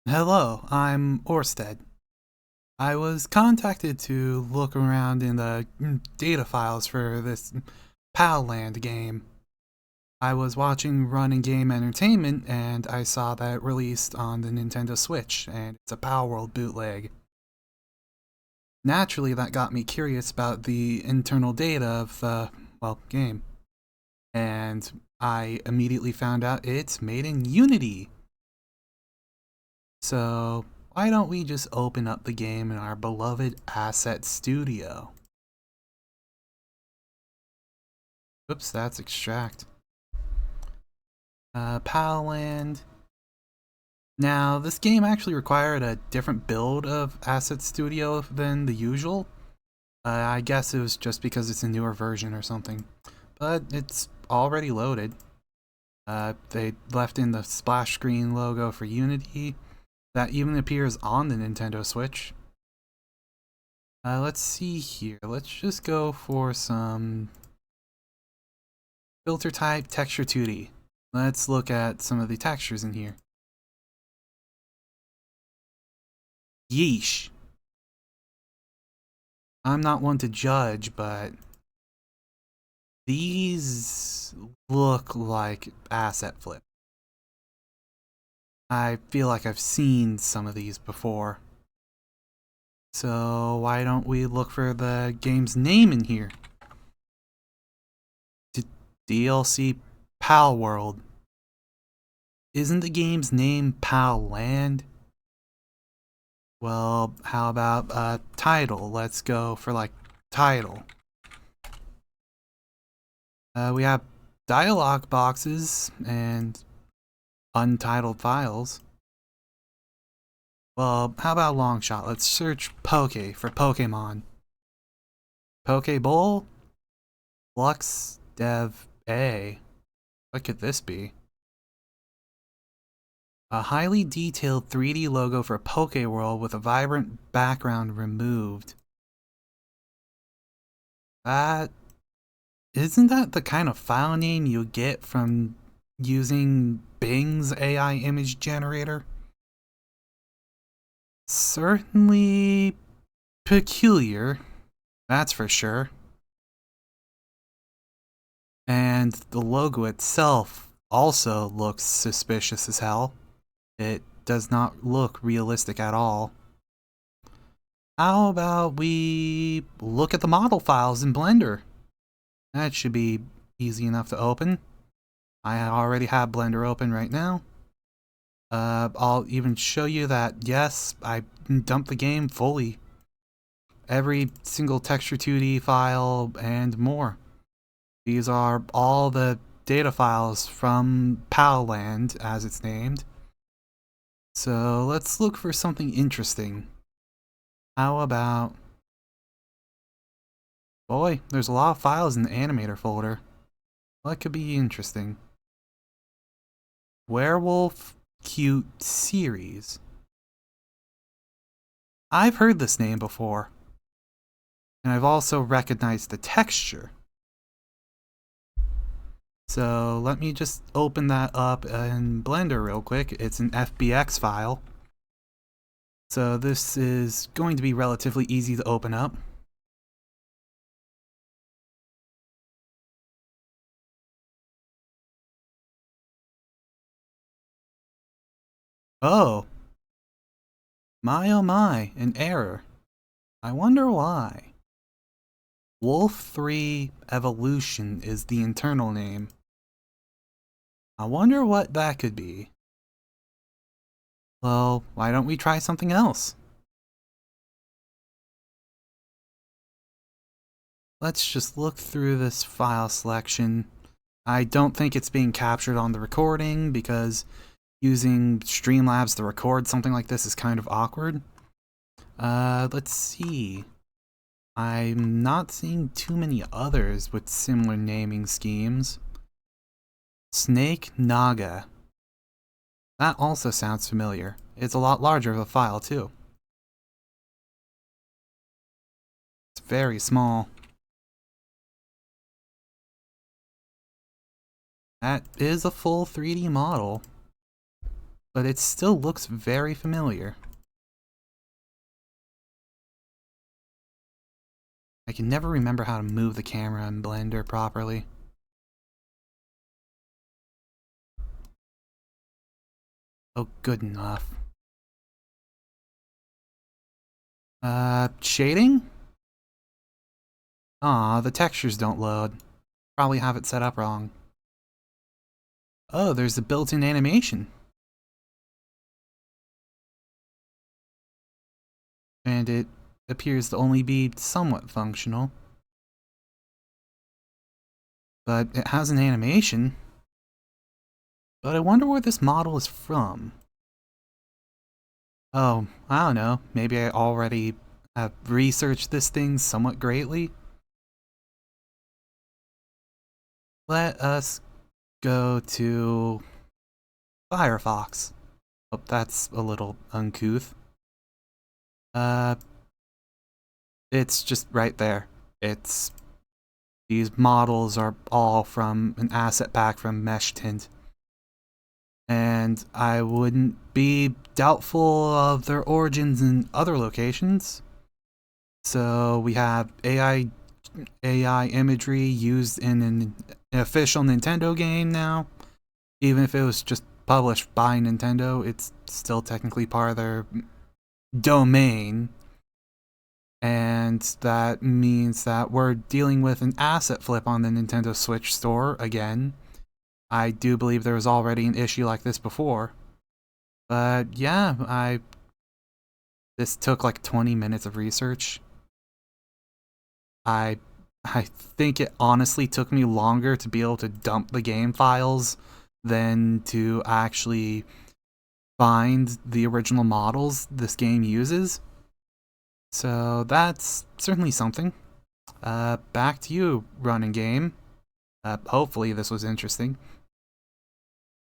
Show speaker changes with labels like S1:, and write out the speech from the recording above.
S1: Hello, I'm Orsted. I was contacted to look around in the data files for this Palland game. I was watching Run and Game Entertainment and I saw that it released on the Nintendo Switch and it's a Palworld bootleg. Naturally, that got me curious about the internal data of the, game. And I immediately found out it's made in Unity. So, why don't we just open up the game in our beloved Asset Studio? Oops, that's extract. Palland. Now, this game actually required a different build of Asset Studio than the usual. I guess it was just because it's a newer version or something. But it's already loaded. They left in the splash screen logo for Unity. That even appears on the Nintendo Switch. Let's see here. Let's just go for some filter type texture 2D. Let's look at some of the textures in here. Yeesh. I'm not one to judge, but these look like asset flip. I feel like I've seen some of these before. So why don't we look for the game's name in here? DLC Palworld. Isn't the game's name Palland? Well, how about title? Let's go for like title. We have dialog boxes and untitled files. Well, how about long shot? Let's search Poke for Pokemon. Pokeball? Flux Dev A. What could this be? A highly detailed 3D logo for Pokeworld with a vibrant background removed. Isn't that the kind of file name you get from using Bing's AI image generator? Certainly peculiar, that's for sure. And the logo itself also looks suspicious as hell. It does not look realistic at all. How about we look at the model files in Blender? That should be easy enough to open. I already have Blender open right now. I'll even show you that, yes, I dumped the game fully. Every single texture 2D file and more. These are all the data files from Palland, as it's named. So let's look for something interesting. How about... Boy, there's a lot of files in the animator folder. What could be interesting? Werewolf Cute Series. I've heard this name before. And I've also recognized the texture. So let me just open that up in Blender real quick. It's an FBX file. So this is going to be relatively easy to open up. Oh my, an error. I wonder why. Wolf 3 Evolution is the internal name. I wonder what that could be. Well, why don't we try something else? Let's just look through this file selection. I don't think it's being captured on the recording because using Streamlabs to record something like this is kind of awkward. Let's see. I'm not seeing too many others with similar naming schemes. Snake Naga. That also sounds familiar. It's a lot larger of a file, too. It's very small. That is a full 3D model. but it still looks very familiar. I can never remember how to move the camera in Blender properly. Oh, good enough. Shading? Aw, the textures don't load. Probably have it set up wrong. Oh, there's a built-in animation. And it appears to only be somewhat functional. But it has an animation. But I wonder where this model is from. Oh, I don't know. Maybe I already have researched this thing somewhat greatly. Let us go to Firefox. Oh, that's a little uncouth. It's just right there. These models are all from an asset pack from Mesh Tint. And I wouldn't be doubtful of their origins in other locations. So we have AI imagery used in an official Nintendo game now. Even if it was just published by Nintendo, it's still technically part of their domain. And that means that we're dealing with an asset flip on the Nintendo Switch store again. I do believe there was already an issue like this before. But yeah, this took like 20 minutes of research. I think it honestly took me longer to be able to dump the game files than to actually find the original models this game uses. So that's certainly something. Back to you, running game. Hopefully this was interesting.